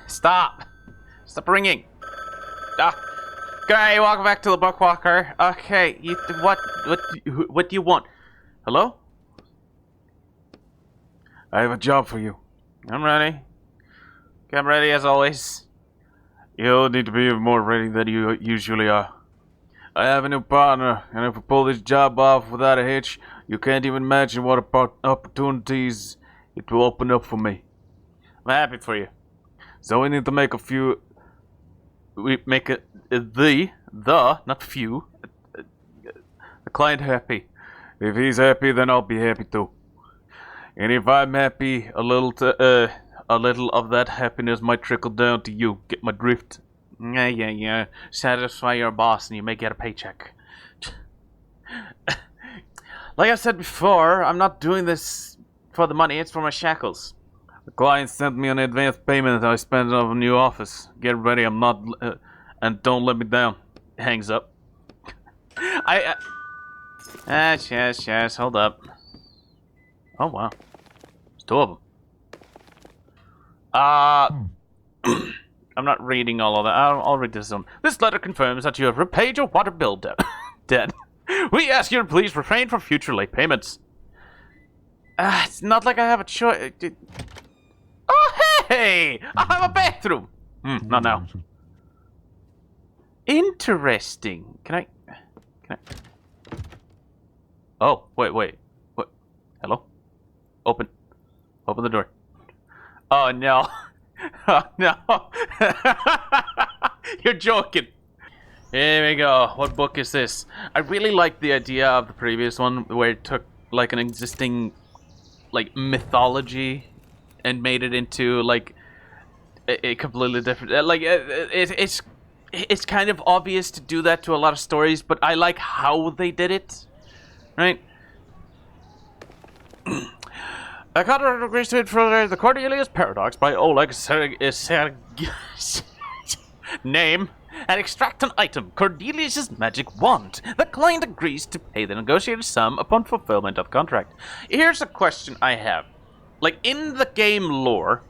Stop! Stop ringing! Okay, welcome back to the Bookwalker. Okay, what do you want? Hello? I have a job for you. I'm ready. Okay, I'm ready as always. You'll need to be more ready than you usually are. I have a new partner, and if we pull this job off without a hitch, you can't even imagine what opportunities it will open up for me. I'm happy for you. So we need to make not few, the client happy. If he's happy, then I'll be happy too. And if I'm happy, a little of that happiness might trickle down to you. Get my drift? Yeah. Satisfy your boss and you may get a paycheck. Like I said before, I'm not doing this for the money, it's for my shackles. The client sent me an advance payment that I spent on a new office. Get ready, I'm not... and don't let me down. Hangs up. Yes, hold up. Oh, wow. There's two of them. I'm not reading all of that. I'll read this one. This letter confirms that you have repaid your water bill debt. We ask you to please refrain from future late payments. It's not like I have a choice. Oh, hey! I have a bathroom! Not now. Interesting. Can I... Oh, wait. What? Hello? Open the door. Oh, no. Oh, no. You're joking. Here we go. What book is this? I really liked the idea of the previous one where it took like an existing like mythology and made it into like a completely different it's kind of obvious to do that to a lot of stories, but I like how they did it. Right? A contract agrees to further the Cornelius Paradox by Oleg Name and extract an item, Cornelius' magic wand. The client agrees to pay the negotiated sum upon fulfillment of the contract. Here's a question I have. Like, in the game lore,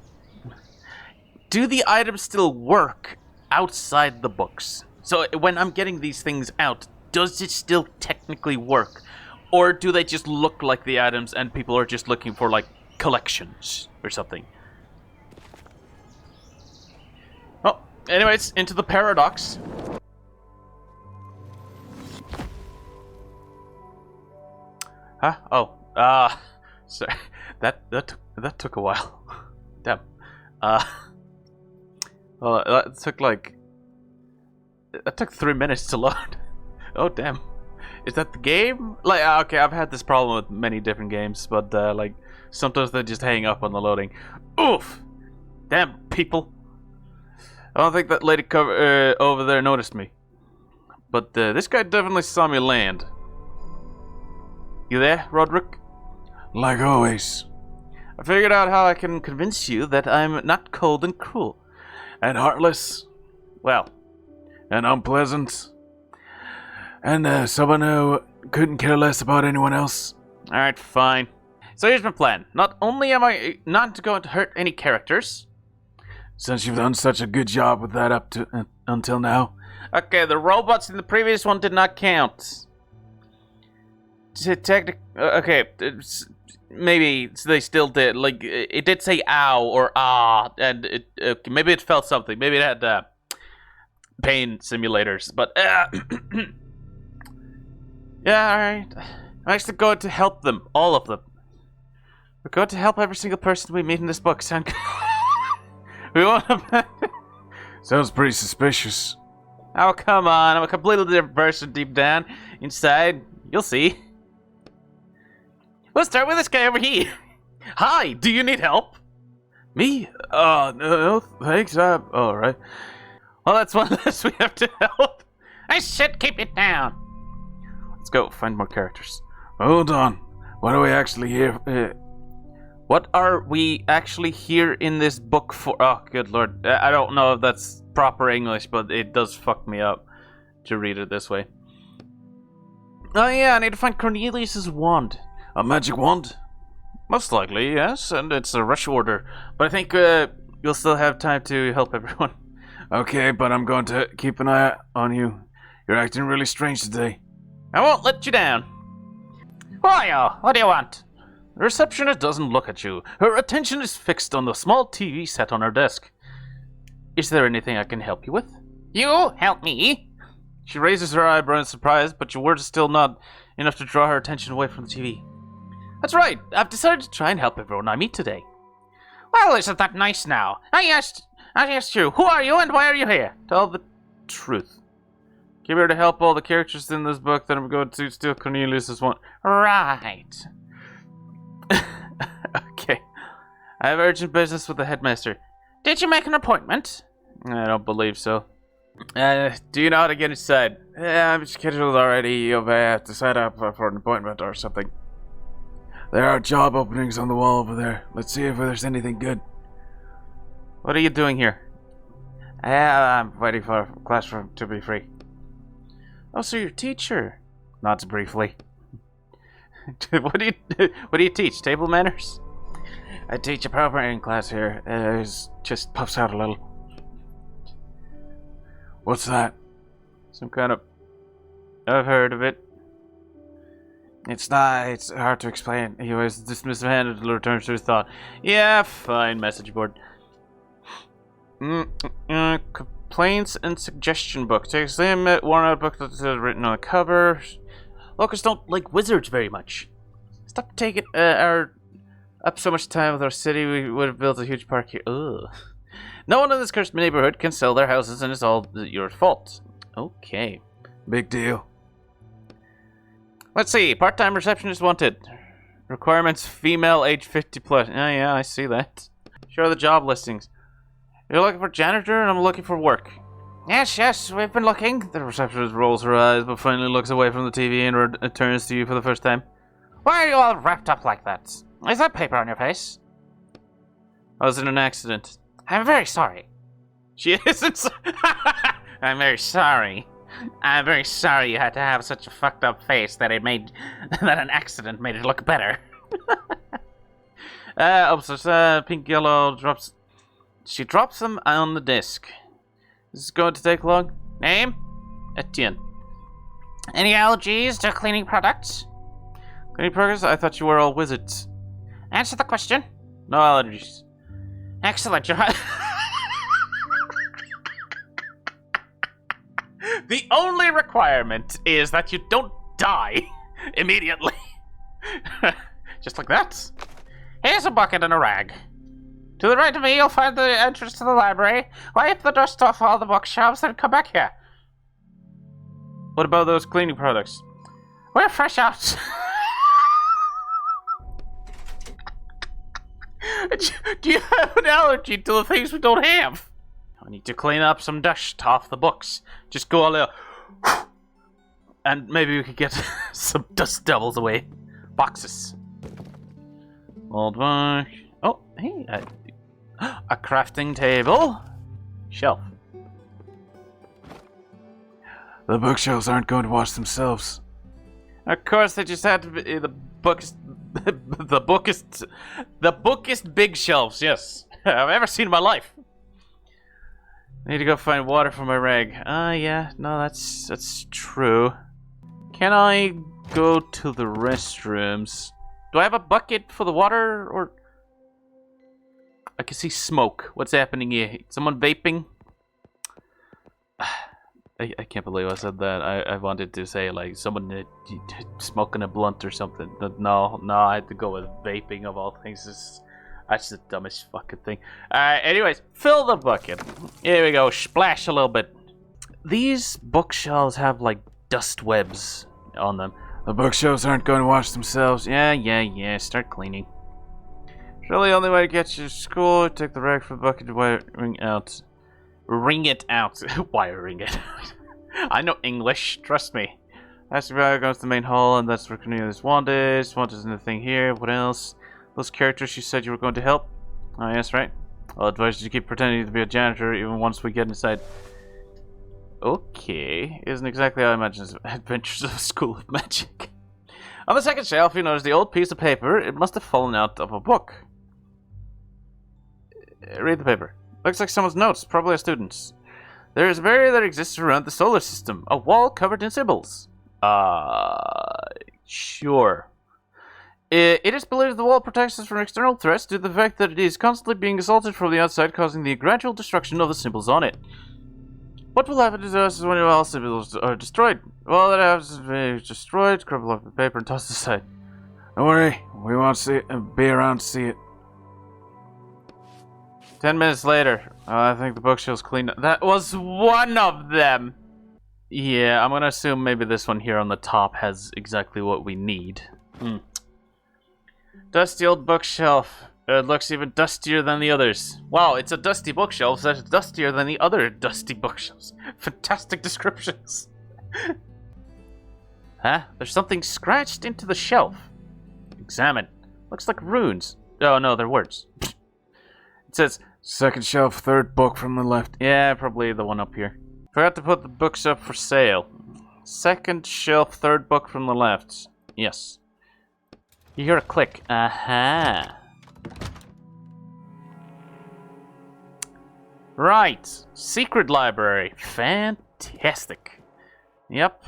do the items still work outside the books? So when I'm getting these things out, does it still technically work? Or do they just look like the items and people are just looking for, like, collections or something? Well, anyways, into the paradox. Huh? Oh, sorry. That took a while. Damn. Well, that took 3 minutes to load. Oh, damn. Is that the game? Like, okay, I've had this problem with many different games, but, like, sometimes they just hang up on the loading. Oof! Damn, people. I don't think that lady over there noticed me. But, this guy definitely saw me land. You there, Roderick? Like always. I figured out how I can convince you that I'm not cold and cruel. And heartless. Well. And unpleasant. And someone who couldn't care less about anyone else. Alright, fine. So here's my plan. Not only am I not going to hurt any characters. Since you've done such a good job with that up to until now. Okay, the robots in the previous one did not count. Okay, maybe they still did. Like, it did say ow or ah, and maybe it felt something. Maybe it had pain simulators, but yeah, alright. I'm actually going to help them, all of them. We're going to help every single person we meet in this book. Sound good? We want to... Sounds pretty suspicious. Oh, come on. I'm a completely different person deep down. Inside, you'll see. We'll start with this guy over here. Hi, do you need help? Me? No, thanks. Alright. Well, that's one less we have to help. I should keep it down. Let's go find more characters. Hold on. What are we actually here? What are we actually here in this book for? Oh, good lord. I don't know if that's proper English, but it does fuck me up to read it this way. Oh yeah, I need to find Cornelius' wand. A magic wand? Most likely, yes, and it's a rush order. But I think you'll still have time to help everyone. Okay, but I'm going to keep an eye on you. You're acting really strange today. I won't let you down. Who are you? What do you want? The receptionist doesn't look at you. Her attention is fixed on the small TV set on her desk. Is there anything I can help you with? You help me? She raises her eyebrow in surprise, but your words are still not enough to draw her attention away from the TV. That's right. I've decided to try and help everyone I meet today. Well, isn't that nice now? I asked you, who are you and why are you here? Tell the truth. Came here to help all the characters in this book that I'm going to steal Cornelius's one. Right. Okay. I have urgent business with the headmaster. Did you make an appointment? I don't believe so. Do you know how to get inside? Yeah, I'm scheduled already. You'll have to set up for an appointment or something. There are job openings on the wall over there. Let's see if there's anything good. What are you doing here? I'm waiting for a classroom to be free. Oh, so you're a teacher? Nods briefly. What do you teach? Table manners? I teach a programming class here. It just puffs out a little. What's that? Some kind of... I've heard of it. It's hard to explain. He was dismissive handed and returns to his thought. Yeah, fine, message board. Complaints and suggestion book. Takes them at worn out book that's written on the cover. Locals don't like wizards very much. Stop taking up so much time with our city. We would have built a huge park here. Ugh. No one in this cursed neighborhood can sell their houses, and it's all your fault. Okay. Big deal. Let's see. Part-time receptionist wanted. Requirements: female, age 50 plus. Yeah, I see that. Show the job listings. You're looking for janitor, and I'm looking for work. Yes, we've been looking. The receptionist rolls her eyes, but finally looks away from the TV and returns to you for the first time. Why are you all wrapped up like that? Is that paper on your face? I was in an accident. I'm very sorry. She isn't. I'm very sorry. I'm very sorry you had to have such a fucked up face that that an accident made it look better. Upstairs, pink yellow drops. She drops them on the desk. Is this going to take long? Name? Etienne. Any allergies to cleaning products? Cleaning products? I thought you were all wizards. Answer the question. No allergies. Excellent. The only requirement is that you don't die immediately. Just like that. Here's a bucket and a rag. To the right of me, you'll find the entrance to the library. Wipe the dust off all the bookshelves, then come back here. What about those cleaning products? We're fresh out. Do you have an allergy to the things we don't have? I need to clean up some dust off the books. Just go a little... And maybe we could get some dust devils away. Boxes. Old book. Oh, hey. A crafting table. Shelf. The bookshelves aren't going to wash themselves. Of course, they just had to be the bookest... the bookest big shelves, yes. I've ever seen in my life. I need to go find water for my rag. Yeah, no, that's true. Can I go to the restrooms? Do I have a bucket for the water, or... I can see smoke. What's happening here? Someone vaping? I can't believe I said that. I wanted to say, like, someone smoking a blunt or something. No, I had to go with vaping of all things. That's the dumbest fucking thing. Anyways, fill the bucket. Here we go. Splash a little bit. These bookshelves have, like, dust webs on them. The bookshelves aren't going to wash themselves. Yeah. Start cleaning. Surely the only way to get you to school, take the rag from the bucket to wring out. Wring it out. Wiring it out. I know English. Trust me. That's where goes to the main hall, and that's where Cornelius wanted. Wanted in the thing here. What else? Those characters you said you were going to help? Oh, yes, right. I'll advise you to keep pretending to be a janitor even once we get inside. Okay. Isn't exactly how I imagine Adventures of a School of Magic. On the second shelf, you notice the old piece of paper. It must have fallen out of a book. Read the paper. Looks like someone's notes, probably a student's. There is a barrier that exists around the solar system. A wall covered in symbols. Sure. It is believed the wall protects us from external threats due to the fact that it is constantly being assaulted from the outside, causing the gradual destruction of the symbols on it. What will happen to us when all symbols are destroyed? Well, that happens to be destroyed, crumple up the paper, and toss it aside. Don't worry, we won't see it and be around to see it. 10 minutes later, I think the bookshelf's cleaned up. That was one of them! Yeah, I'm gonna assume maybe this one here on the top has exactly what we need. Dusty old bookshelf. It looks even dustier than the others. Wow, it's a dusty bookshelf that's dustier than the other dusty bookshelves. Fantastic descriptions. Huh? There's something scratched into the shelf. Examine. Looks like runes. Oh no, they're words. It says, second shelf, third book from the left. Yeah, probably the one up here. Forgot to put the books up for sale. Second shelf, third book from the left. Yes. You hear a click. Aha. Right. Secret library. Fantastic. Yep.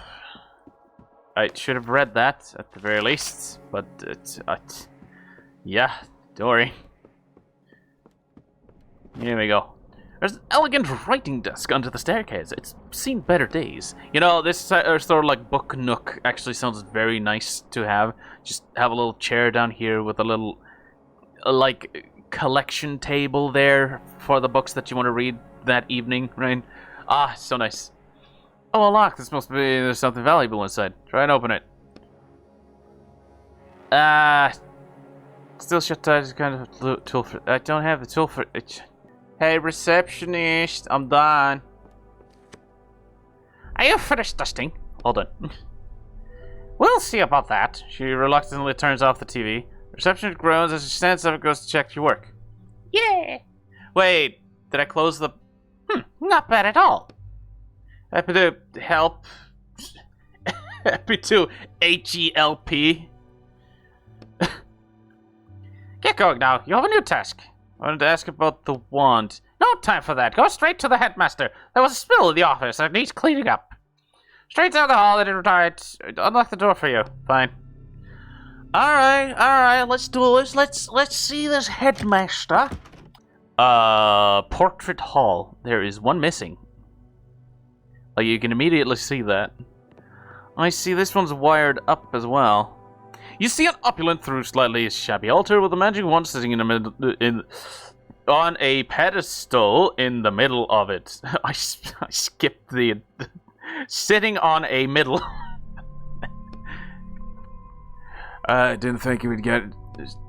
I should have read that at the very least, but yeah, don't worry. Here we go. There's an elegant writing desk under the staircase. It's seen better days. You know, this sort of like book nook actually sounds very nice to have. Just have a little chair down here with a little, like, collection table there for the books that you want to read that evening, right? Ah, so nice. Oh, a lock. This must be, there's something valuable inside. Try and open it. Still shut tight. It's kind of a tool for, I don't have the tool for it. Hey, receptionist, I'm done. Are you finished dusting? Hold on. We'll see about that. She reluctantly turns off the TV. Receptionist groans as she stands up and goes to check your work. Yeah. Wait, did I close the... not bad at all. Happy to help. Happy to H-E-L-P. Get going now. You have a new task. I wanted to ask about the wand. No time for that. Go straight to the headmaster. There was a spill in the office that needs cleaning up. Straight down the hall and unlock the door for you. Fine. Alright, let's do this. Let's see this headmaster. Portrait hall. There is one missing. Like, you can immediately see that. I see this one's wired up as well. You see an opulent through slightly shabby altar with a magic wand sitting in the middle, on a pedestal in the middle of it. I skipped the sitting on a middle. I didn't think you would get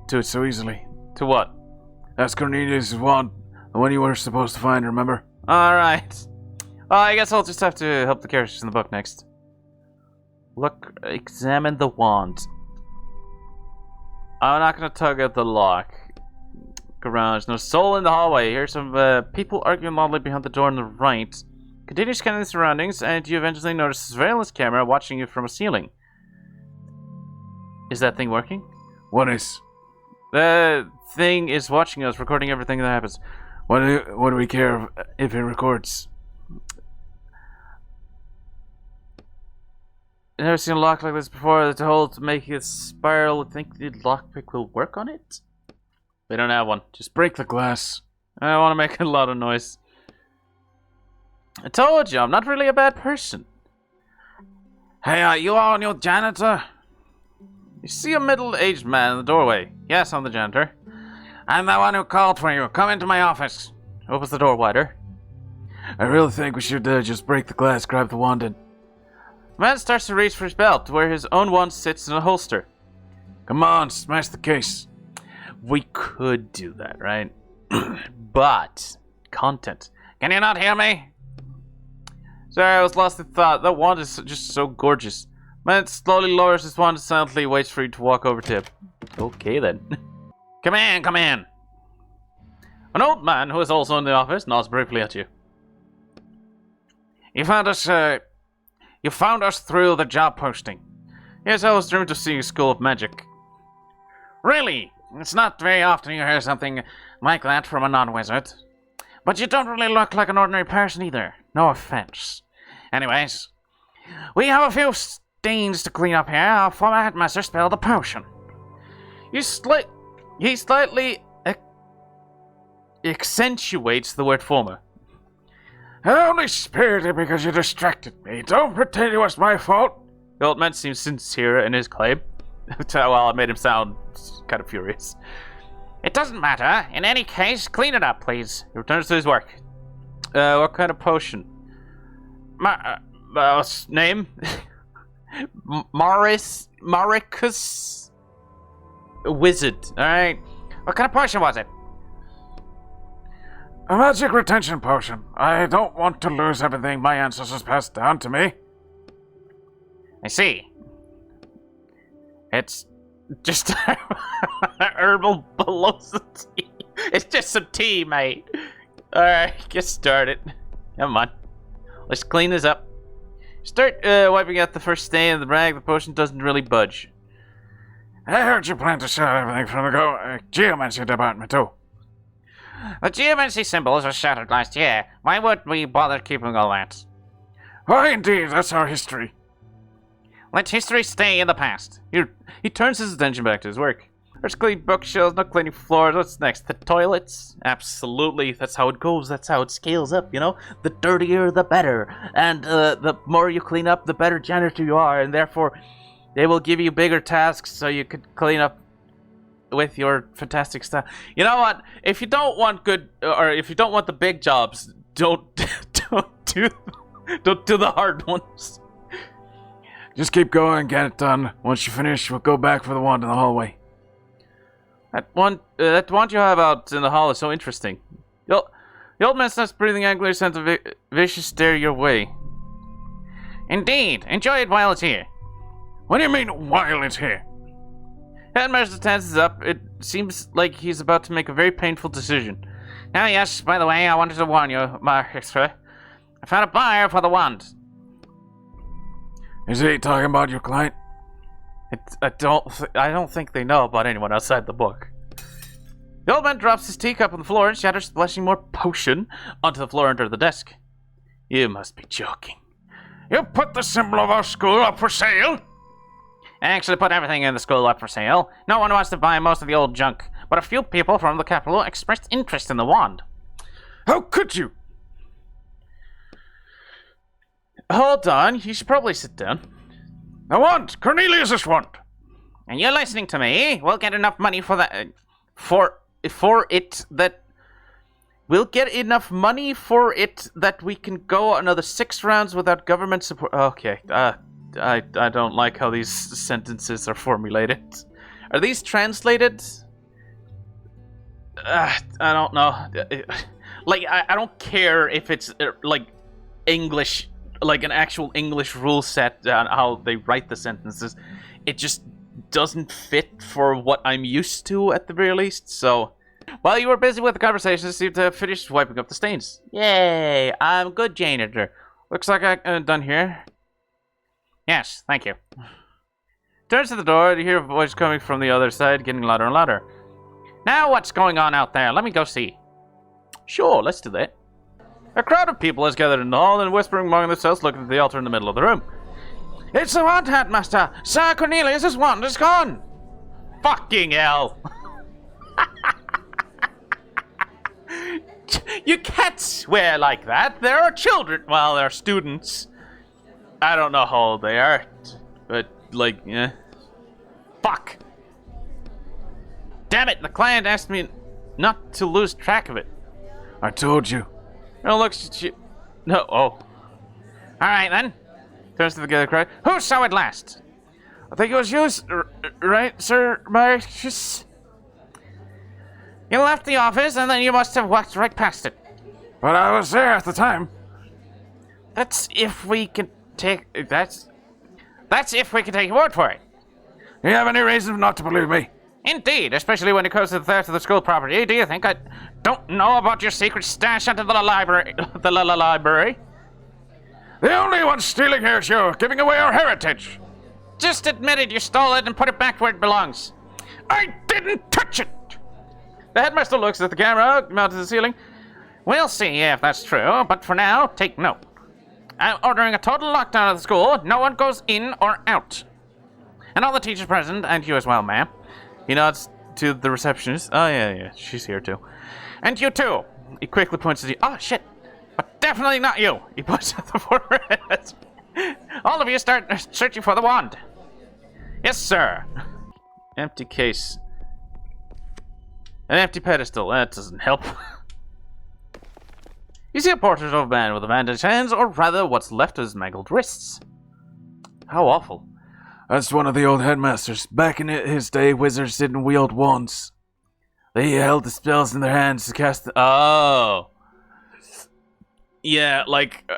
to it so easily. To what? That's Cornelius' wand, the one you were supposed to find, remember? Alright. Well, I guess I'll just have to help the characters in the book next. Look, examine the wand. I'm not gonna tug at the lock. Garage. No soul in the hallway. Here's some people arguing loudly behind the door on the right. Continue scanning the surroundings, and you eventually notice a surveillance camera watching you from a ceiling. Is that thing working? What is? The thing is watching us, recording everything that happens. What do we care if it records? I've never seen a lock like this before. The hole to make it spiral. I think the lockpick will work on it? We don't have one. Just break the glass. I don't want to make a lot of noise. I told you, I'm not really a bad person. Hey, you all new janitor? You see a middle-aged man in the doorway. Yes, I'm the janitor. I'm the one who called for you. Come into my office. Opens the door wider. I really think we should just break the glass, grab the wand, and... The man starts to reach for his belt, where his own wand sits in a holster. Come on, smash the case. We could do that, right? But, content. Can you not hear me? Sorry, I was lost in thought. That wand is just so gorgeous. Man slowly lowers his wand and silently waits for you to walk over to him. Okay, then. Come in. An old man who is also in the office nods briefly at you. You found us through the job posting. Yes, I was dreaming of seeing a school of magic. Really? It's not very often you hear something like that from a non-wizard. But you don't really look like an ordinary person either. No offense. Anyways, we have a few stains to clean up here. Our former headmaster spilled the potion. He slightly accentuates the word former. I only spared it because you distracted me. Don't pretend it was my fault. The old man seems sincere in his claim. Well, it made him sound kind of furious. It doesn't matter. In any case, clean it up, please. He returns to his work. What kind of potion? Name? Maricus? Wizard. Alright. What kind of potion was it? A magic retention potion. I don't want to lose everything my ancestors passed down to me. I see. It's just herbal velocity. It's just some tea, mate. Alright, get started. Come on. Let's clean this up. Start wiping out the first stain of the rag. The potion doesn't really budge. I heard you plan to sell everything from the geomancy department too. The geomancy symbols were shattered last year. Why would we bother keeping all that? Why indeed, that's our history. Let history stay in the past. He turns his attention back to his work. There's clean bookshelves, not cleaning floors. What's next? The toilets? Absolutely. That's how it goes. That's how it scales up, you know? The dirtier, the better. And the more you clean up, the better janitor you are. And therefore, they will give you bigger tasks so you could clean up with your fantastic stuff. You know what? If you don't want if you don't want the big jobs, don't do the hard ones. Just keep going and get it done. Once you finish, we'll go back for the wand in the hallway. That wand you have out in the hall is so interesting. The old man starts breathing angrily, sends a vicious stare your way. Indeed. Enjoy it while it's here. What do you mean, while it's here? Headmaster tenses up. It seems like he's about to make a very painful decision. Now, yes, by the way, I wanted to warn you, Master. I found a buyer for the wand. Is he talking about your client? I don't think they know about anyone outside the book. The old man drops his teacup on the floor and shatters, splashing more potion onto the floor under the desk. You must be joking. You put the symbol of our school up for sale? I actually put everything in the school up for sale. No one wants to buy most of the old junk, but a few people from the capital expressed interest in the wand. How could you? Hold on, you should probably sit down. The wand! Cornelius' wand! And you're listening to me? We'll get enough money for that. We'll get enough money for it that we can go another 6 rounds without government support. Okay, I don't like how these sentences are formulated. Are these translated? I don't know. Like, I don't care if it's like English, like an actual English rule set on how they write the sentences. It just doesn't fit for what I'm used to at the very least. So, while you were busy with the conversation, I seemed to have finished wiping up the stains. Yay! I'm good janitor. Looks like I'm done here. Yes, thank you. Turns to the door to hear a voice coming from the other side, getting louder and louder. Now what's going on out there? Let me go see. Sure, let's do that. A crowd of people has gathered in the hall and whispering among themselves, looking at the altar in the middle of the room. It's the wand, Headmaster! Sir Cornelius' wand is gone! Fucking hell! You can't swear like that. There are children. Well, there are students. I don't know how old they are, but, like, yeah. Fuck! Damn it, the client asked me not to lose track of it. I told you. No, look, no, oh. Alright, then. Turns to the other crowd. Who saw it last? I think it was you, right, Sir Marcus? You left the office, and then you must have walked right past it. But I was there at the time. That's if we can take... That's if we can take your word for it. Do you have any reason not to believe me? Indeed, especially when it comes to the theft of the school property. Do you think I don't know about your secret stash under the library? The library? The only one stealing here is you, giving away our heritage. Just admit it, you stole it and put it back where it belongs. I didn't touch it. The headmaster looks at the camera mounted to the ceiling. We'll see if that's true, but for now, take note. I'm ordering a total lockdown of the school. No one goes in or out. And all the teachers present, and you as well, ma'am. He nods to the receptionist. Oh, yeah, she's here too. And you too. He quickly points to the... Oh, shit. But definitely not you. He points at the forehead. All of you start searching for the wand. Yes, sir. Empty case. An empty pedestal. That doesn't help. You see a portrait of a man with bandaged hands, or rather what's left of his mangled wrists. How awful. That's one of the old headmasters. Back in his day, wizards didn't wield wands. They held the spells in their hands to cast the... Oh. Yeah, like...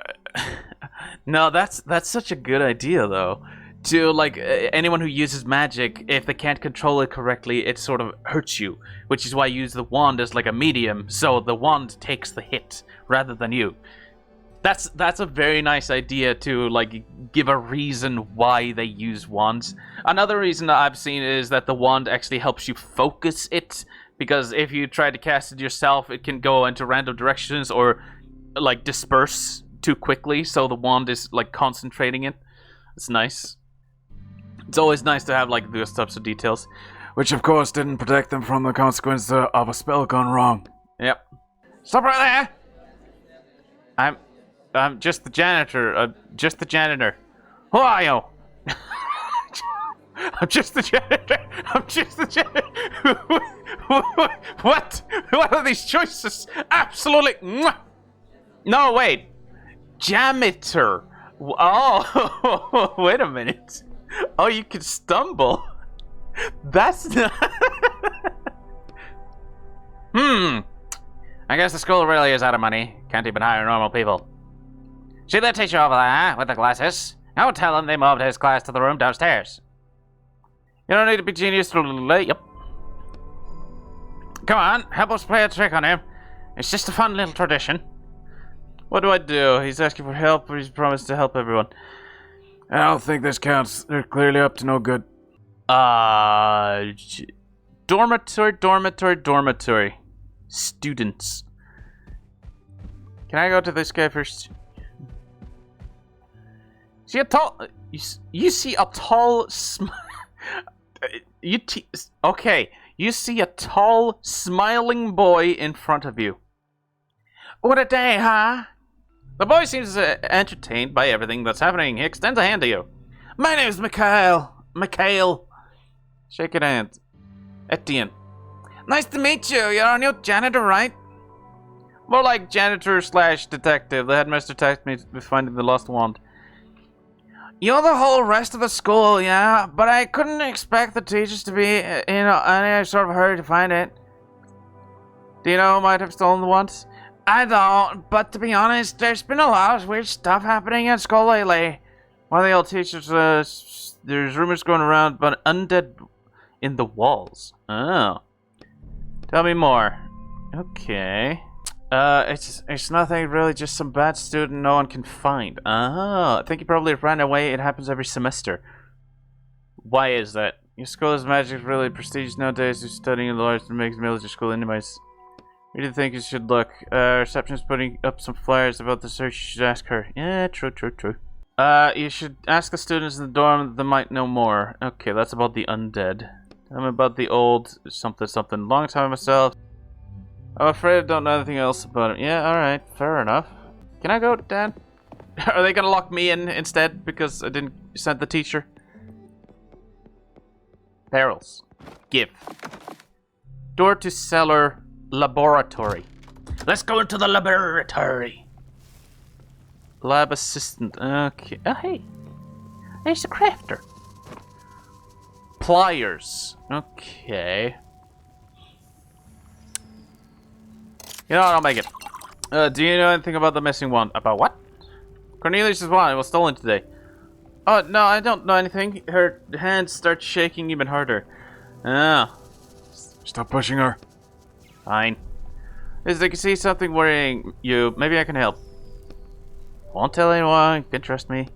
no, that's such a good idea, though. To, like, anyone who uses magic, if they can't control it correctly, it sort of hurts you. Which is why you use the wand as, like, a medium, so the wand takes the hit, rather than you. That's a very nice idea to, like, give a reason why they use wands. Another reason that I've seen is that the wand actually helps you focus it, because if you try to cast it yourself, it can go into random directions or, like, disperse too quickly, so the wand is, like, concentrating it. It's nice. It's always nice to have, like, those types of details. Which, of course, didn't protect them from the consequences of a spell gone wrong. Yep. Stop right there! I'm just the janitor. Just the janitor. Who are you? I'm just the janitor. I'm just the janitor. What? What are these choices? Absolutely. No, wait. Janitor. Oh, wait a minute. Oh, you can stumble. That's not... I guess the school really is out of money. Can't even hire normal people. See that teacher over there with the glasses? I'll tell him they moved his class to the room downstairs. You don't need to be genius to... Yep. Come on, help us play a trick on him. It's just a fun little tradition. What do I do? He's asking for help, but he's promised to help everyone. I don't think this counts. They're clearly up to no good. Dormitory. Students. Can I go to this guy first? See a tall... You see a tall... Okay. You see a tall, smiling boy in front of you. What a day, huh? The boy seems entertained by everything that's happening. He extends a hand to you. My name's Mikhail. Shake your hand. Etienne. Nice to meet you. You're our new janitor, right? More like janitor slash detective. The headmaster tasked me with finding the lost wand. You're the whole rest of the school, yeah? But I couldn't expect the teachers to be in any sort of hurry to find it. Do you know who might have stolen the wand? I don't, but to be honest, there's been a lot of weird stuff happening at school lately. One of the old teachers, there's rumors going around about undead in the walls. Oh. Tell me more. Okay. It's nothing really, just some bad student no one can find. Oh, I think he probably ran away. It happens every semester. Why is that? Your school's magic is really prestigious nowadays. You're studying in the large and makes military school anyways. Where do you think you should look? Receptionist putting up some flyers about the search. You should ask her. Yeah, true. You should ask the students in the dorm that might know more. Okay, that's about the undead. Tell me about the old something. Long time myself. I'm afraid I don't know anything else about it. Yeah, alright, fair enough. Can I go, Dan? Are they gonna lock me in instead because I didn't send the teacher? Barrels. Give. Door to cellar laboratory. Let's go into the laboratory. Lab assistant. Okay. Oh, hey. There's a crafter. Pliers. Okay. You know what? I'll make it. Do you know anything about the missing wand? About what? Cornelius' wand. It was stolen today. Oh, no, I don't know anything. Her hands start shaking even harder. Ah. Stop pushing her. Fine. As I can see something worrying you. Maybe I can help. Won't tell anyone. You can trust me.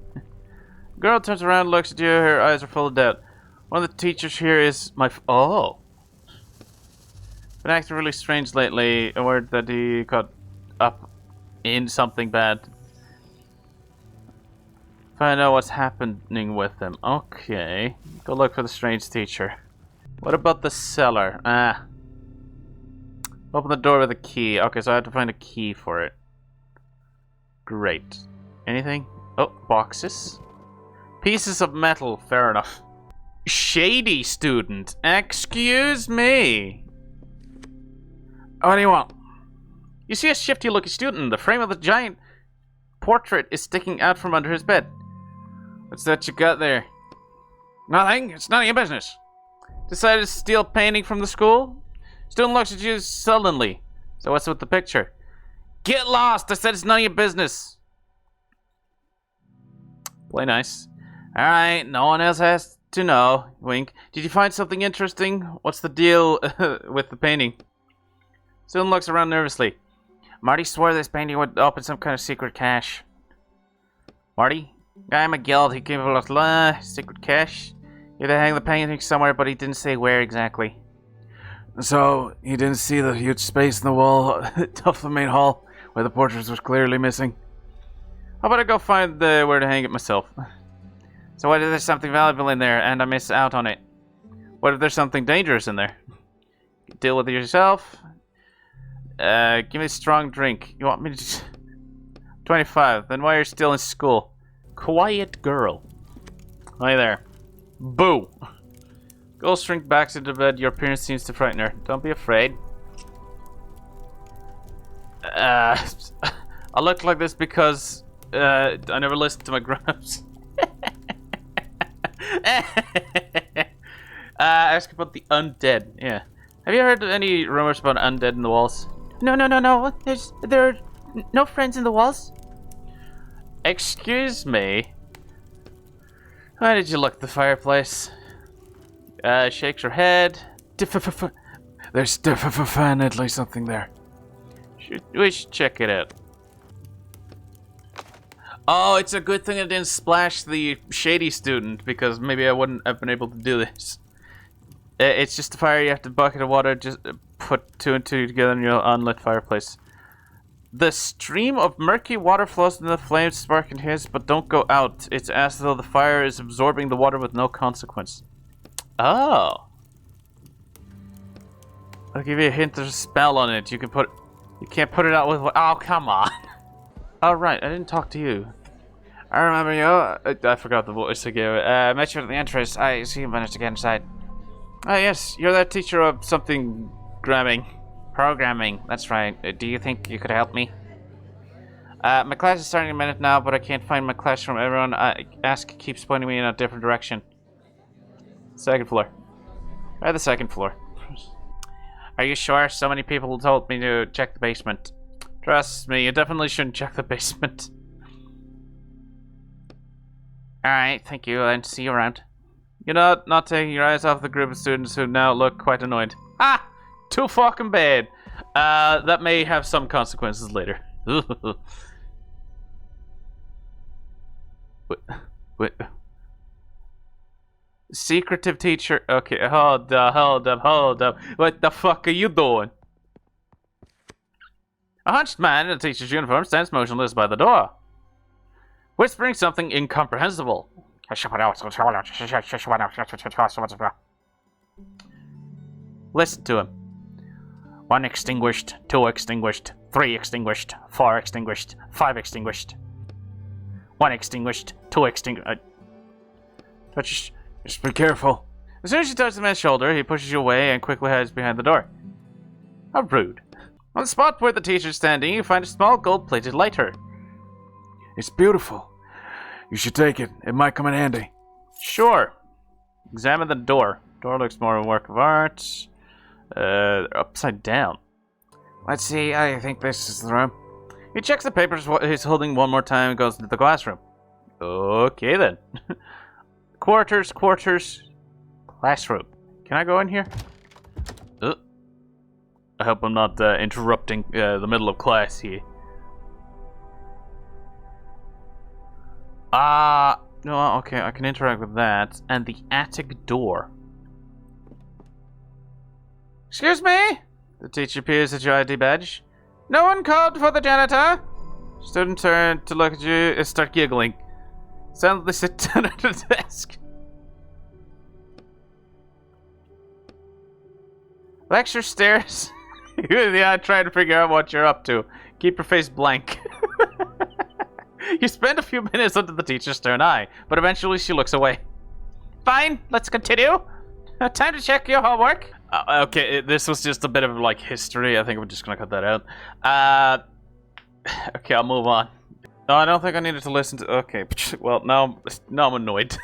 Girl turns around, looks at you. Her eyes are full of doubt. One of the teachers here is my... Oh. Been acting really strange lately. A word that he got up in something bad. Find out what's happening with him. Okay. Go look for the strange teacher. What about the cellar? Ah. Open the door with a key. Okay, so I have to find a key for it. Great. Anything? Oh, boxes. Pieces of metal. Fair enough. Shady student. Excuse me. What do you want? You see a shifty-looking student. The frame of the giant portrait is sticking out from under his bed. What's that you got there? Nothing. It's none of your business. Decided to steal painting from the school? Student looks at you sullenly. So what's with the picture? Get lost! I said it's none of your business. Play nice. Alright, no one else has to know. Wink. Did you find something interesting? What's the deal with the painting? Student looks around nervously. Marty swore this painting would open some kind of secret cache. Marty? Guy in my guild, he gave a secret cache. He had to hang the painting somewhere, but he didn't say where exactly. So, you didn't see the huge space in the wall of the main hall where the portrait was clearly missing? How about I go find where to hang it myself? So what if there's something valuable in there and I miss out on it? What if there's something dangerous in there? Deal with it yourself. Give me a strong drink. You want me to... 25. Then why are you still in school? Quiet girl. Hi there. Boo. Girl shrink back into bed. Your appearance seems to frighten her. Don't be afraid. I look like this because I never listened to my grown-ups. Ask about the undead. Yeah. Have you heard any rumors about undead in the walls? No. There are no friends in the walls. Excuse me. Why did you look at the fireplace? Shakes her head. There's definitely something there. We should check it out. Oh, it's a good thing I didn't splash the shady student, because maybe I wouldn't have been able to do this. It's just a fire, you have to bucket of water, just put 2 and 2 together in your unlit fireplace. The stream of murky water flows into the flames, sparking his, but don't go out. It's as though the fire is absorbing the water with no consequence. Oh. I'll give you a hint, there's a spell on it. You can't put it out with... Oh, come on. Oh, right, I didn't talk to you. I remember you. I forgot the voice I gave it. I met you at the entrance. I see you managed to get inside. Oh, yes, you're that teacher of something... Programming, that's right. Do you think you could help me? My class is starting in a minute now, but I can't find my classroom. Everyone I ask keeps pointing me in a different direction. Second floor. Right, the second floor. Are you sure? So many people told me to check the basement. Trust me, you definitely shouldn't check the basement. Alright, thank you, and see you around. You're not taking your eyes off the group of students who now look quite annoyed. Ah! Too fucking bad. That may have some consequences later. Wait. Secretive teacher. Okay, hold up. What the fuck are you doing? A hunched man in a teacher's uniform stands motionless by the door, whispering something incomprehensible. Listen to him. 1 extinguished, 2 extinguished, 3 extinguished, 4 extinguished, 5 extinguished. 1 extinguished, 2 extinguished. Just be careful. As soon as you touch the man's shoulder, he pushes you away and quickly hides behind the door. How rude. On the spot where the teacher's standing, you find a small gold-plated lighter. It's beautiful. You should take it. It might come in handy. Sure. Examine the door. Door looks more a work of art. They're upside down. Let's see. I think this is the room. He checks the papers he's holding one more time and goes into the classroom. Okay then. Quarters. Classroom. Can I go in here? I hope I'm not interrupting the middle of class here. No, okay, I can interact with that. And the attic door. Excuse me? The teacher peers at your ID badge. No one called for the janitor. Student turn to look at you and start giggling. Suddenly sit down at the desk. Lecture stares. Yeah, trying to figure out what you're up to. Keep your face blank. You spend a few minutes under the teacher's stern eye, but eventually she looks away. Fine, let's continue. Time to check your homework. Okay, this was just a bit of like history. I think we're just gonna cut that out. Okay, I'll move on. No, I don't think I needed to listen to. Okay, well now I'm annoyed.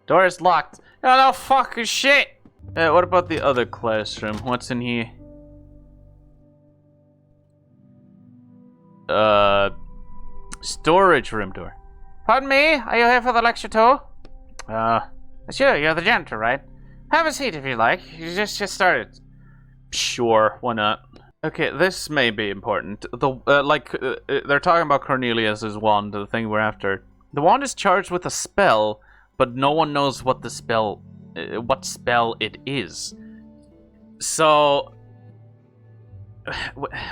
Door is locked. Oh no, fucking shit. What about the other classroom? What's in here? Storage room door. Pardon me, are you here for the lecture too? Sure, you're the janitor, right? Have a seat if you like. You just started. Sure, why not? Okay, this may be important. They're talking about Cornelius's wand, the thing we're after. The wand is charged with a spell, but no one knows what spell it is. So,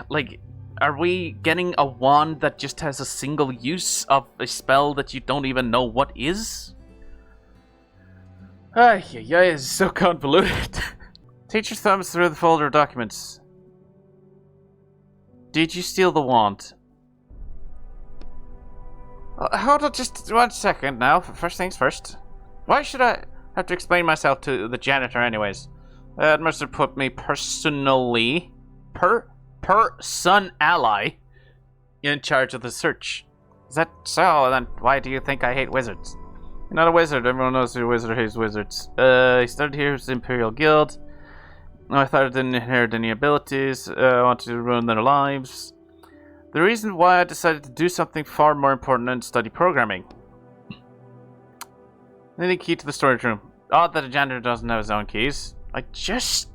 like, are we getting a wand that just has a single use of a spell that you don't even know what is? Yeah, it's so convoluted. Teacher thumbs through the folder of documents. Did you steal the wand? Hold on just 1 second now. First things first. Why should I have to explain myself to the janitor anyways? That must have put me personally in charge of the search. Is that so? Then why do you think I hate wizards? You're not a wizard. Everyone knows you're a wizard hates wizards. He started here with the Imperial Guild. I thought I didn't inherit any abilities. I wanted to ruin their lives. The reason why I decided to do something far more important than study programming. I need a key to the storage room. Odd that a janitor doesn't have his own keys. I just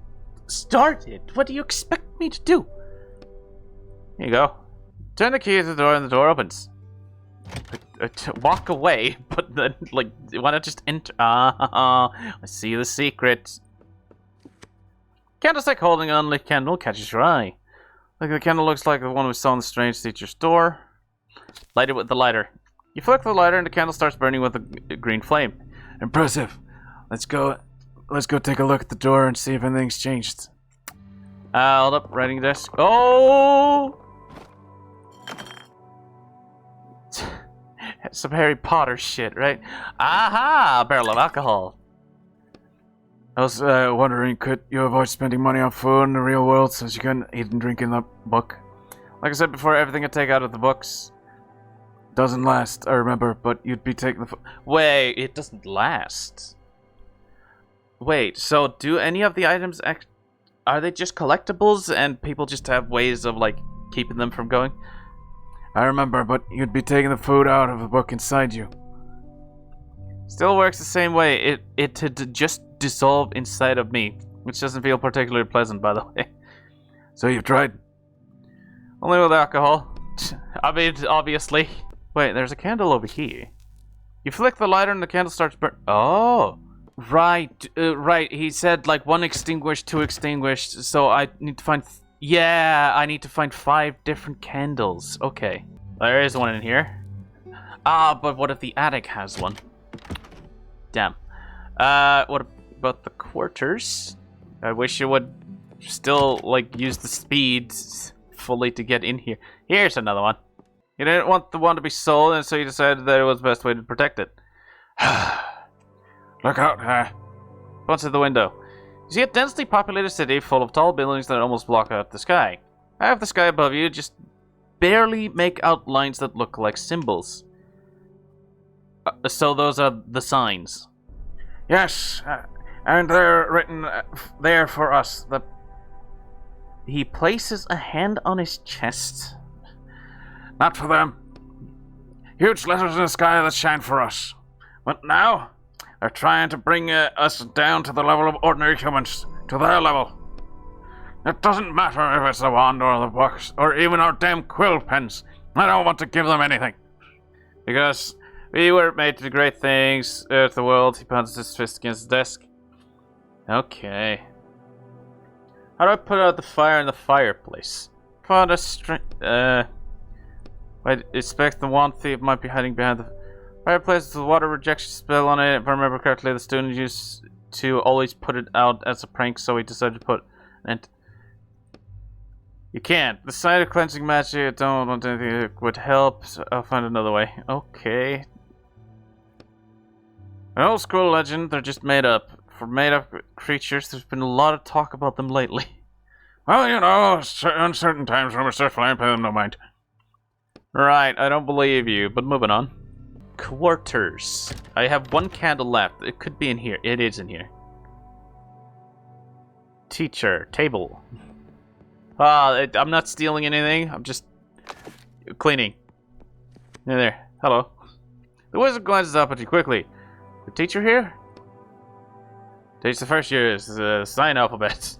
started. What do you expect me to do? Here you go. Turn the key to the door and the door opens. Walk away, but then, like, why not just enter? I see the secret. Candlestick holding an unlit candle catches your eye. Like the candle looks like the one we saw in the strange teacher's door. Light it with the lighter. You flick the lighter and the candle starts burning with a green flame. Impressive. Let's go take a look at the door and see if anything's changed. Hold up, writing desk. Oh! Some Harry Potter shit, right? Aha! A barrel of alcohol. I was wondering, could you avoid spending money on food in the real world since you couldn't eat and drink in the book? Like I said before, everything I take out of the books doesn't last, I remember, but you'd be taking the Wait, it doesn't last? Wait, so do any of the items are they just collectibles and people just have ways of, like, keeping them from going? I remember, but you'd be taking the food out of the book inside you. Still works the same way. It just dissolve inside of me, which doesn't feel particularly pleasant, by the way. So you've tried? Only with alcohol. I mean, obviously. Wait, there's a candle over here. You flick the lighter and the candle starts burning. Oh, right, right. He said like 1 extinguished, 2 extinguished. So I need to find. Yeah, I need to find 5 different candles. Okay, there is one in here. Ah, but what if the attic has one? Damn. What about the quarters? I wish you would still, like, use the speed fully to get in here. Here's another one. You didn't want the one to be sold, and so you decided that it was the best way to protect it. Look out, Once at the window. You see a densely populated city full of tall buildings that almost block out the sky. Half the sky above you just barely make out lines that look like symbols. So those are the signs. Yes, and they're written there for us. He places a hand on his chest. Not for them. Huge letters in the sky that shine for us. But now, they're trying to bring us down to the level of ordinary humans. To their level. It doesn't matter if it's the wand or the box, or even our damn quill pens. I don't want to give them anything. Because we were made to do great things with the world. He pounds his fist against the desk. Okay. How do I put out the fire in the fireplace? Put a string. Wait, expect the wand thief might be hiding behind the fireplace with a water rejection spell on it. If I remember correctly, the student used to always put it out as a prank, so he decided to put it. You can't. The sight of cleansing magic, I don't want anything that would help, so I'll find another way. Okay. An old school legend, they're just made up. For made up creatures, there's been a lot of talk about them lately. Well, you know, uncertain times, rumors are flying, pay them no mind. Right, I don't believe you, but moving on. Quarters. I have one candle left. It could be in here. It is in here. Teacher. Table. I'm not stealing anything. I'm just cleaning. There. Hello. The wizard glances up at you quickly. The teacher here? Teach the first years. The sign alphabet.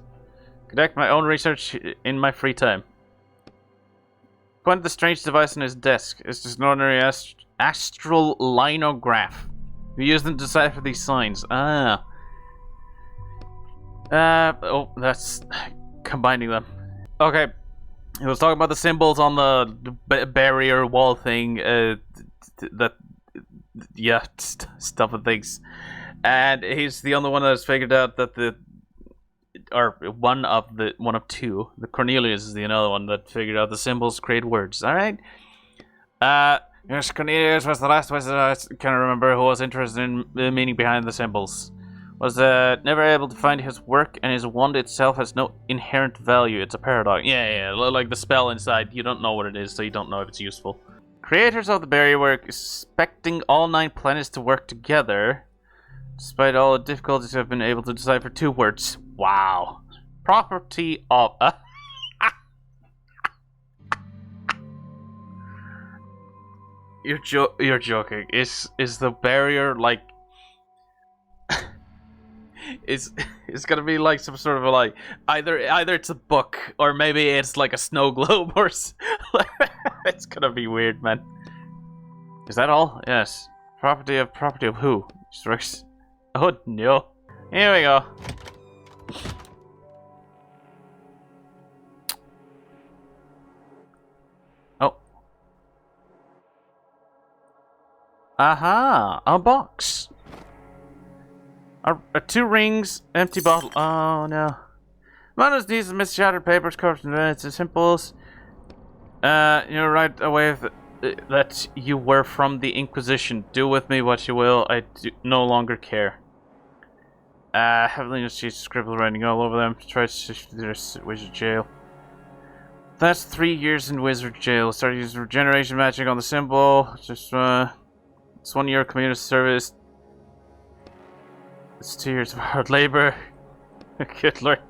Conduct my own research in my free time. Point the strange device on his desk. It's just an ordinary astral linograph. We use them to decipher these signs. Oh, that's combining them. Okay. He was talking about the symbols on the barrier wall thing. Stuff and things. And he's the only one that has figured out that one of two. The Cornelius is the other one that figured out the symbols create words. All right. Yes, Cornelius was the last wizard I can remember who was interested in the meaning behind the symbols. Was never able to find his work, and his wand itself has no inherent value. It's a paradox. Yeah, like the spell inside. You don't know what it is, so you don't know if it's useful. Creators of the barrier were expecting all 9 planets to work together. Despite all the difficulties, have been able to decipher 2 words. Wow. Property of... You're joking. Is the barrier like... It's gonna be like some sort of a, like... Either it's a book, or maybe it's like a snow globe, or... It's gonna be weird, man. Is that all? Yes. Property of who? Oh no. Here we go. Oh. Aha! A box. 2 rings, empty bottle. Oh no. Minus these misshattered papers, cards, and it's as simple as you're right away that you were from the Inquisition. Do with me what you will. I no longer care. Heavily sheets scribble writing all over them. Try to there's wizard jail. That's 3 years in wizard jail. Started using regeneration magic on the symbol. Just it's 1 year of community service. It's 2 years of hard labor. Good lord.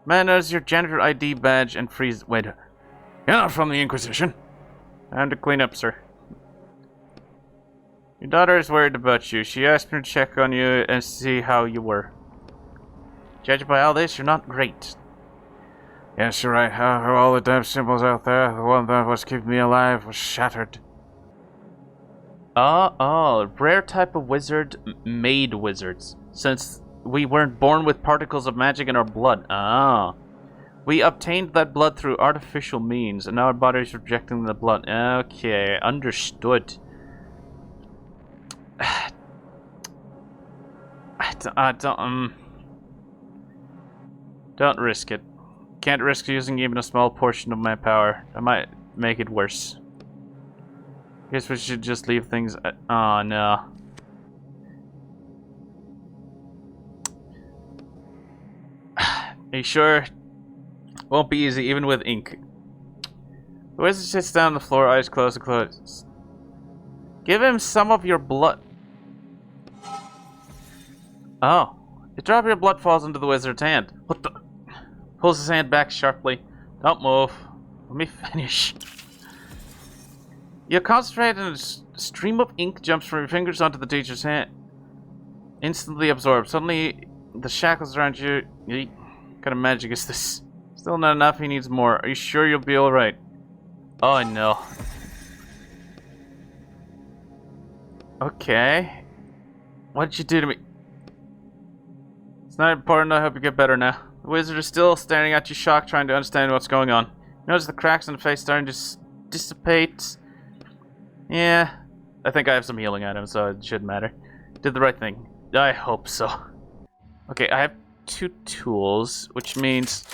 Man, there's your janitor ID badge and freeze. Wait, you're not from the Inquisition. Time to clean up, sir. Your daughter is worried about you. She asked me to check on you and see how you were. Judged by all this, you're not great. Yes, you're right. All the damn symbols out there, the one that was keeping me alive was shattered. Rare type of wizard, made wizards. Since we weren't born with particles of magic in our blood. We obtained that blood through artificial means, and now our body is rejecting the blood. Okay, understood. Don't risk it. Can't risk using even a small portion of my power. I might make it worse. Guess we should just leave things at... Oh, no. Are you sure? Won't be easy, even with ink. The wizard sits down on the floor, eyes closed and closed. Give him some of your blood. Oh. A drop of your blood falls into the wizard's hand. What the... Pulls his hand back sharply. Don't move. Let me finish. You concentrate and a stream of ink jumps from your fingers onto the teacher's hand. Instantly absorbed. Suddenly, the shackles around you... What kind of magic is this? Still not enough, he needs more. Are you sure you'll be alright? Oh no. Okay. What did you do to me? It's not important. I hope you get better now. The wizard is still staring at you, shocked, trying to understand what's going on. Notice the cracks in the face starting to dissipate. Yeah, I think I have some healing items, so it shouldn't matter. Did the right thing. I hope so. Okay, I have 2 tools, which means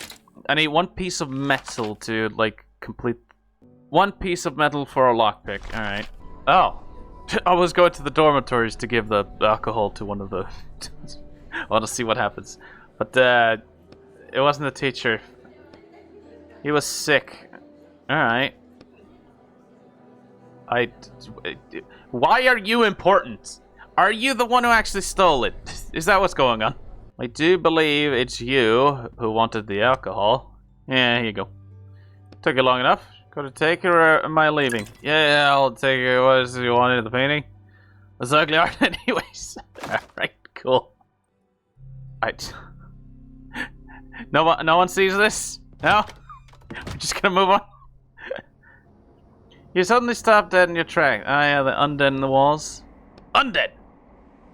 I need 1 piece of metal to, like, complete... 1 piece of metal for a lockpick. Alright. Oh. I was going to the dormitories to give the alcohol to one of the... I want to see what happens. But, it wasn't the teacher. He was sick. Alright. Why are you important? Are you the one who actually stole it? Is that what's going on? I do believe it's you who wanted the alcohol. Yeah, here you go. Took you long enough. Could I take it or am I leaving? Yeah, I'll take it. What is it you wanted in the painting? It's ugly art anyways. Alright, cool. No one sees this? No? We're just gonna move on. You suddenly stop dead in your track. Ah, yeah, the undead in the walls. Undead!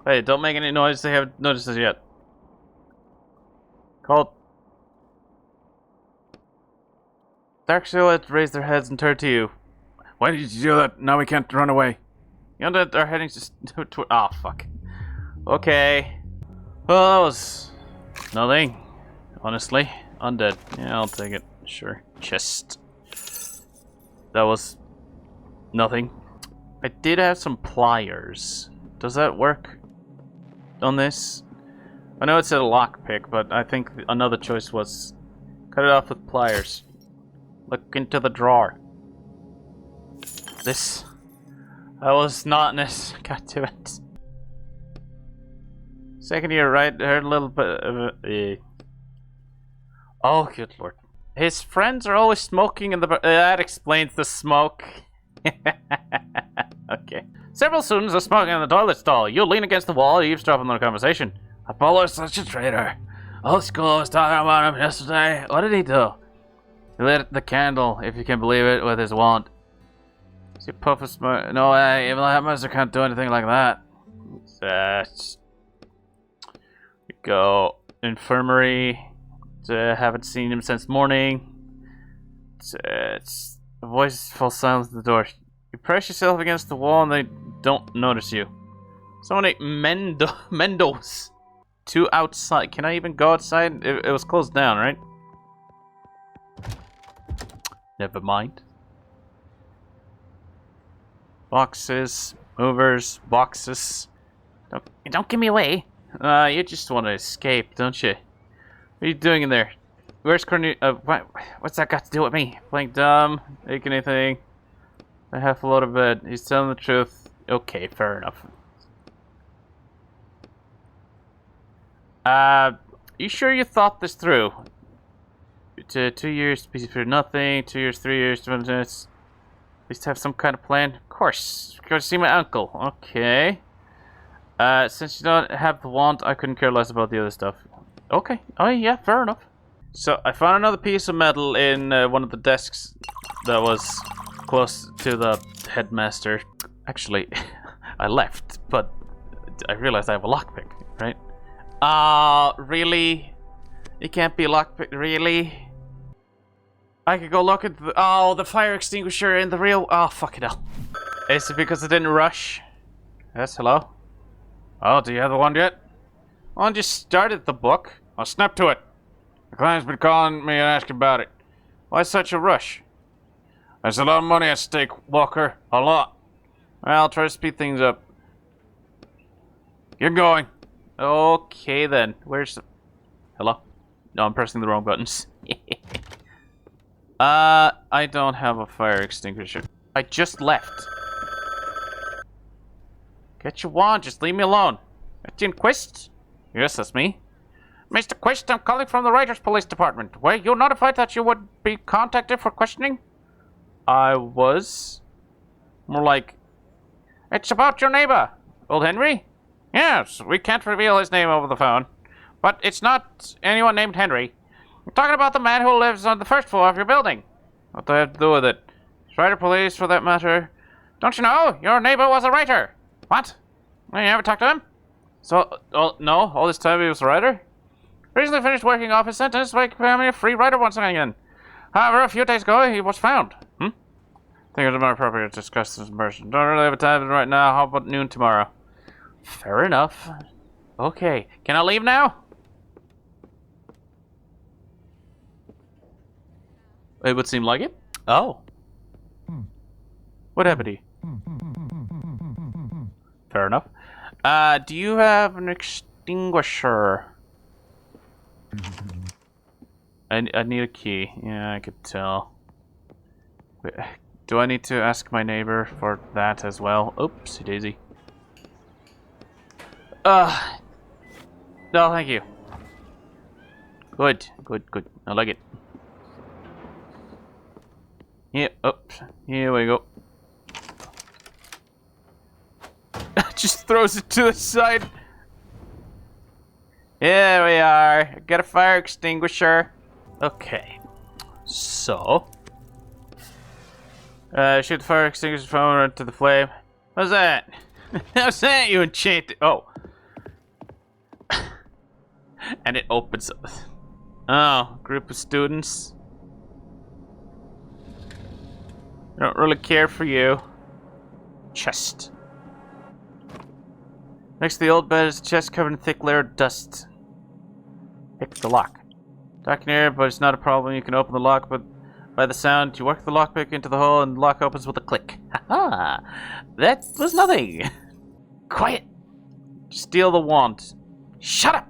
Hey, don't make any noise. They haven't noticed us yet. Called. Dark silhouettes raise their heads and turn to you. Why did you do that? Now we can't run away. The undead are heading to oh, fuck. Okay. Well, that was nothing. Honestly. Undead. Yeah, I'll take it. Sure. Chest. That was nothing. I did have some pliers. Does that work on this? I know it said a lockpick, but I think another choice was cut it off with pliers. Look into the drawer. This. I was not ness. God damn it. Second year, right? Heard a little bit of Oh, good lord. His friends are always smoking in the that explains the smoke. Okay. Several students are smoking in the toilet stall. You lean against the wall, eavesdrop on their conversation. Apollo's such a traitor. Old school was talking about him yesterday. What did he do? He lit the candle, if you can believe it, with his wand. See, puff of smoke. No way, even the headmaster can't do anything like that. We go. Infirmary. Haven't seen him since morning. It's the voice falls silent at the door. You press yourself against the wall and they don't notice you. Someone ate Mendos. 2 outside. Can I even go outside? It was closed down, right? Never mind. Boxes, movers, boxes. Don't give me away. You just want to escape, don't you? What are you doing in there? Where's Cornelius? What's that got to do with me? Playing dumb? Make anything? I have a lot of bed. He's telling the truth. Okay, fair enough. You sure you thought this through? 2 years to be for nothing. 2 years, 3 years, 20 minutes. At least have some kind of plan. Of course. Go to see my uncle. Okay. Since you don't have the wand, I couldn't care less about the other stuff. Okay. Oh, yeah, fair enough. So, I found another piece of metal in one of the desks that was close to the headmaster. Actually, I left, but I realized I have a lockpick, right? Really? It can't be lockpick, really? I could go look at the... Oh, the fire extinguisher in the real... Oh, fuck it hell. Is it because I didn't rush? Yes, hello? Oh, do you have the wand yet? Well, I just started the book. I'll snap to it. The client's been calling me and asking about it. Why such a rush? There's a lot of money at stake, Walker. A lot. Well, I'll try to speed things up. Get going. Okay, then. Where's the... Hello? No, I'm pressing the wrong buttons. I don't have a fire extinguisher. I just left. Get your wand, just leave me alone. Etienne Quist? Yes, that's me. Mr. Quist, I'm calling from the Writers Police Department. Were you notified that you would be contacted for questioning? I was. More like... It's about your neighbor, old Henry. Yes, we can't reveal his name over the phone. But it's not anyone named Henry. We're talking about the man who lives on the first floor of your building. What do I have to do with it? It's writer police, for that matter. Don't you know? Your neighbor was a writer. What? You ever talked to him? So, no, all this time he was a writer? Recently finished working off his sentence by becoming a free rider once again. However, a few days ago, he was found. I think it's more appropriate to discuss this in person. Don't really have a time right now. How about noon tomorrow? Fair enough. Okay. Can I leave now? It would seem like it. Oh. What happened to you? Fair enough. Do you have an extinguisher? I need a key. Yeah, I could tell. Wait, do I need to ask my neighbor for that as well? Oopsie daisy. No, thank you. Good. I like it. Yeah, oops. Here we go. Just throws it to the side. Here we are. Got a fire extinguisher. Okay. So. Shoot the fire extinguisher from into the flame. What's that? How's that, you enchanted? Oh. And it opens up. Oh, group of students. I don't really care for you. Chest. Next to the old bed is a chest covered in thick layer of dust. Pick the lock. Dark in here, but it's not a problem. You can open the lock, but by the sound, you work the lockpick into the hole and the lock opens with a click. Haha! That was nothing. Quiet! Steal the wand. Shut up!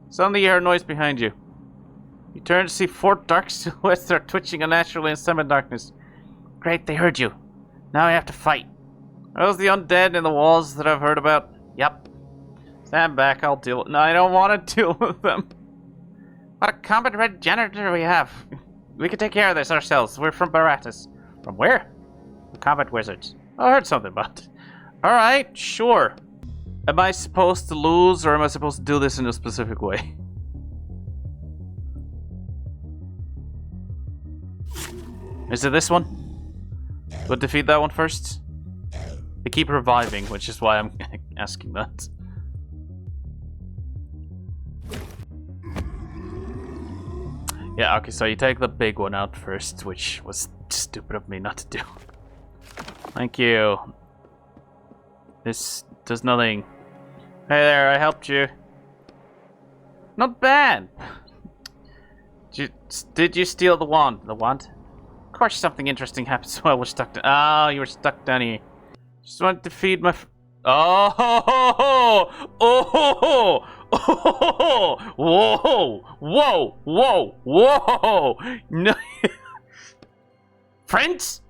Suddenly you hear a noise behind you. You turn to see 4 dark silhouettes that are twitching unnaturally in semi-darkness. Great, they heard you. Now we have to fight. Are those the undead in the walls that I've heard about? Yep. Stand back, I'll deal with... No, I don't want to deal with them. What a combat-ready janitor we have. We can take care of this ourselves. We're from Baratus. From where? The combat wizards. I heard something about it. Alright, sure. Am I supposed to lose, or am I supposed to do this in a specific way? Is it this one? We'll defeat that one first. They keep reviving, which is why I'm asking that. Yeah, okay, so you take the big one out first, which was stupid of me not to do. Thank you. This does nothing. Hey there, I helped you. Not bad. Did you steal the wand? The wand? Of course something interesting happened while we're stuck down. Oh, you were stuck down here. Just wanted to feed my... Oh, ho, ho, ho. Oh, ho, ho. Oh, whoa, whoa, whoa, whoa! No, friends.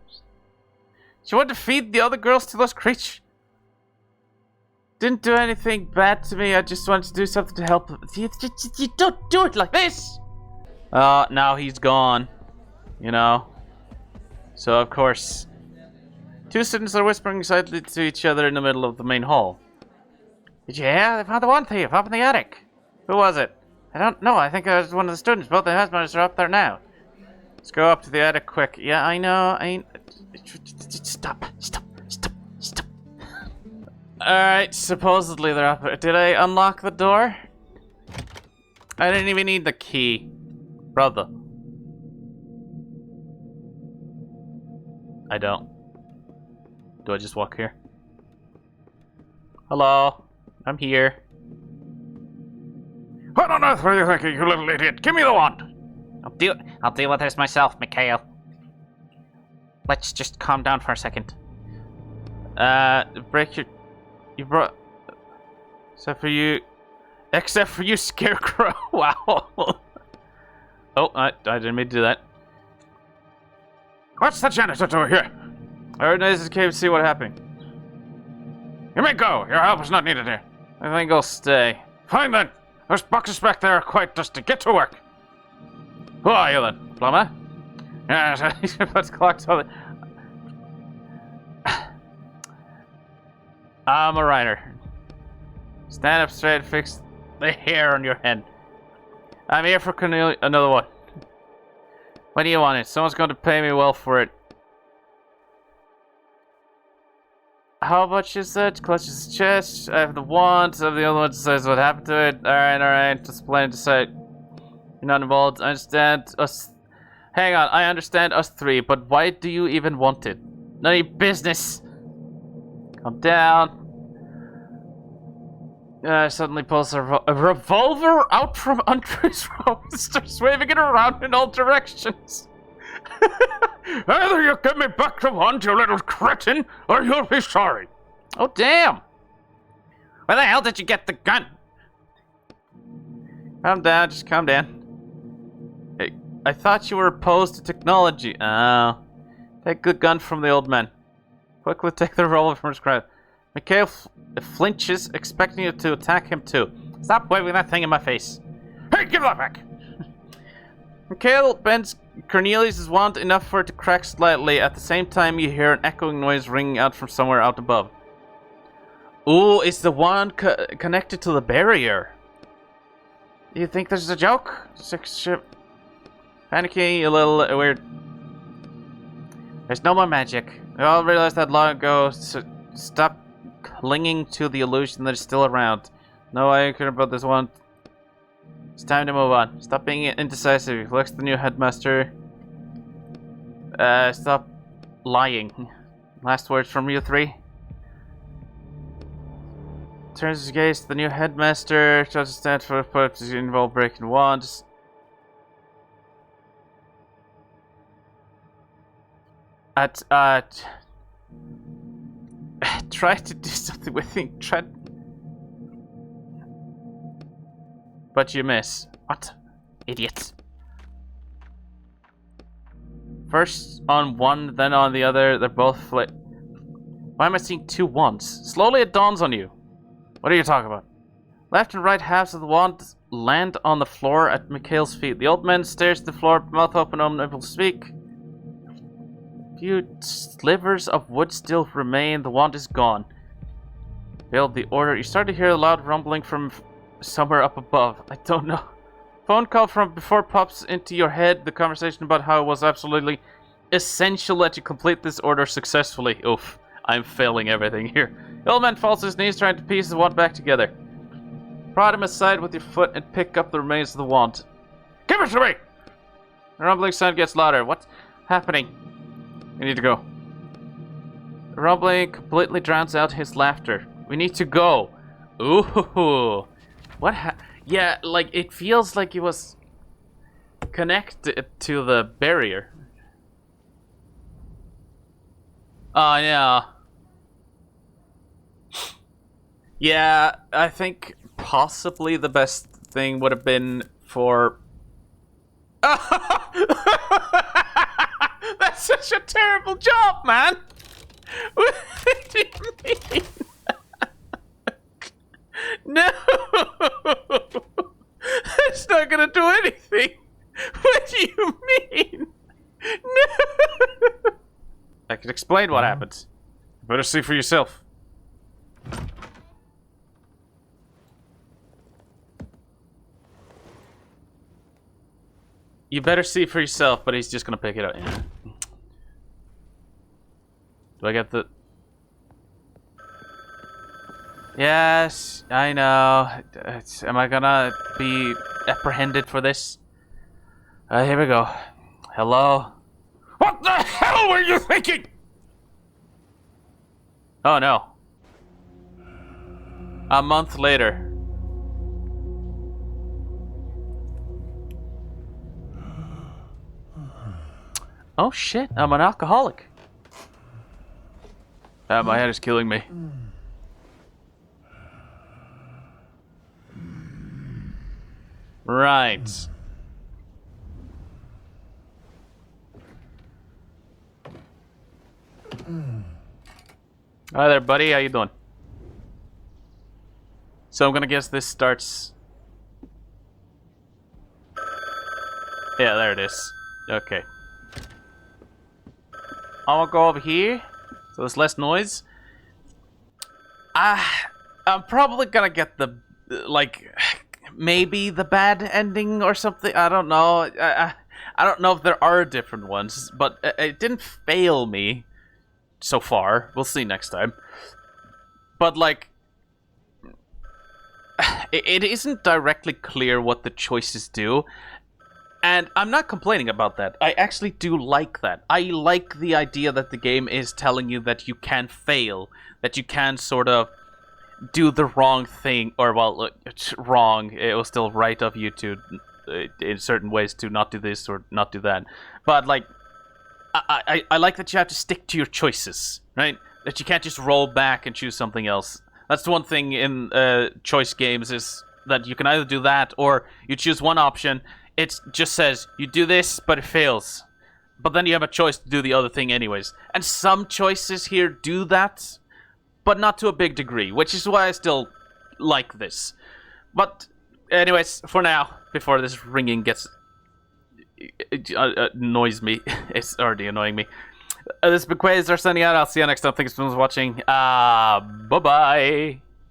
She wanted to feed the other girls to those creatures. Didn't do anything bad to me. I just wanted to do something to help. You don't do it like this. Now he's gone. You know. So of course, 2 students are whispering excitedly to each other in the middle of the main hall. Did you hear? They found the one thief up in the attic. Who was it? I don't know. I think it was one of the students. Both the husbands are up there now. Let's go up to the attic quick. Yeah, I know. Stop. Alright, supposedly they're up there. Did I unlock the door? I didn't even need the key. Brother. I don't. Do I just walk here? Hello? I'm here. What on earth were you thinking, you little idiot? Give me the wand! I'll deal with this myself, Mikhail. Let's just calm down for a second. Break your... You brought... Except for you, Scarecrow. Wow. Oh, I didn't mean to do that. What's the janitor doing here? I heard noises came to see what happened. You may go. Your help is not needed here. I think I'll stay. Fine then. Those boxes back there are quite dusty. Get to work. Who are you then? Plumber? Yes, What's clocked on I'm a writer. Stand up straight, fix the hair on your head. I'm here for Cornelia. Another one. When do you want it? Someone's going to pay me well for it. how much is it? Clutches his chest. I have the wand. I have the other one says what happened to it. Alright. Just plain to say. You're not involved. I understand us. Hang on, I understand us three, but why do you even want it? None of your business. Calm down. Suddenly pulls a revolver out from under his robe and starts waving it around in all directions. Either you give me back the wand, you little cretin, or you'll be sorry. Oh, damn. Where the hell did you get the gun? Calm down, just calm down. Hey, I thought you were opposed to technology. Oh. Take the gun from the old man. Quickly take the revolver from his grasp. Mikhail flinches, expecting you to attack him too. Stop waving that thing in my face. Hey, give that back! Mikhail bends Cornelius' wand enough for it to crack slightly. At the same time, you hear an echoing noise ringing out from somewhere out above. Ooh, is the wand connected to the barrier? You think this is a joke? Ship. Panicky, a little weird. There's no more magic. We all realized that long ago, so stop clinging to the illusion that is still around. No, I care about this one. It's time to move on. Stop being indecisive. Flex the new headmaster. Stop lying. Last words from you three. Turns his gaze to the new headmaster. Doesn't stand for purposes involve breaking wands. Try to do something with him. But you miss. What? Idiot. First on one, then on the other. They're both flit. Why am I seeing two wands? Slowly it dawns on you. What are you talking about? Left and right halves of the wand land on the floor at Mikhail's feet. The old man stares at the floor, mouth open, unable to speak. Few slivers of wood still remain. The wand is gone. Failed the order. You start to hear a loud rumbling from somewhere up above. I don't know. Phone call from before pops into your head. The conversation about how it was absolutely essential that you complete this order successfully. Oof. I'm failing everything here. The old man falls to his knees trying to piece the wand back together. Prod him aside with your foot and pick up the remains of the wand. Give it to me! The rumbling sound gets louder. What's happening? We need to go. The rumbling completely drowns out his laughter. We need to go. Ooh. What yeah, like, it feels like he was connected to the barrier. Oh, yeah. Yeah, I think possibly the best thing would have been for... That's such a terrible job, man! What do you mean? No! That's not gonna do anything! What do you mean? No! I can explain what happened. You better see for yourself. You better see for yourself, but he's just gonna pick it up. Yeah. Do I get the... Yes, I know. Am I gonna be apprehended for this? Here we go. Hello? What the hell were you thinking? Oh no. A month later. Oh shit, I'm an alcoholic. My head is killing me. Right. Hi there, buddy. How you doing? So I'm gonna guess this starts... Yeah, there it is. Okay. I'm gonna go over here, so there's less noise. I'm probably gonna get the, like, maybe the bad ending or something. I don't know. I don't know if there are different ones, but it didn't fail me so far. We'll see next time. but like, it isn't directly clear what the choices do. And I'm not complaining about that. I actually do like that. I like the idea that the game is telling you that you can fail, that you can sort of do the wrong thing, or, well, it's wrong. It was still right of you to, in certain ways, to not do this or not do that. But, like, I like that you have to stick to your choices, right? That you can't just roll back and choose something else. That's the one thing in choice games, is that you can either do that, or you choose one option. It just says, you do this, but it fails. But then you have a choice to do the other thing anyways. And some choices here do that, but not to a big degree, which is why I still like this. But anyways, for now, before this ringing gets... annoys me. It's already annoying me. This has been Quazzar signing out. I'll see you next time. Thanks for watching. Bye-bye.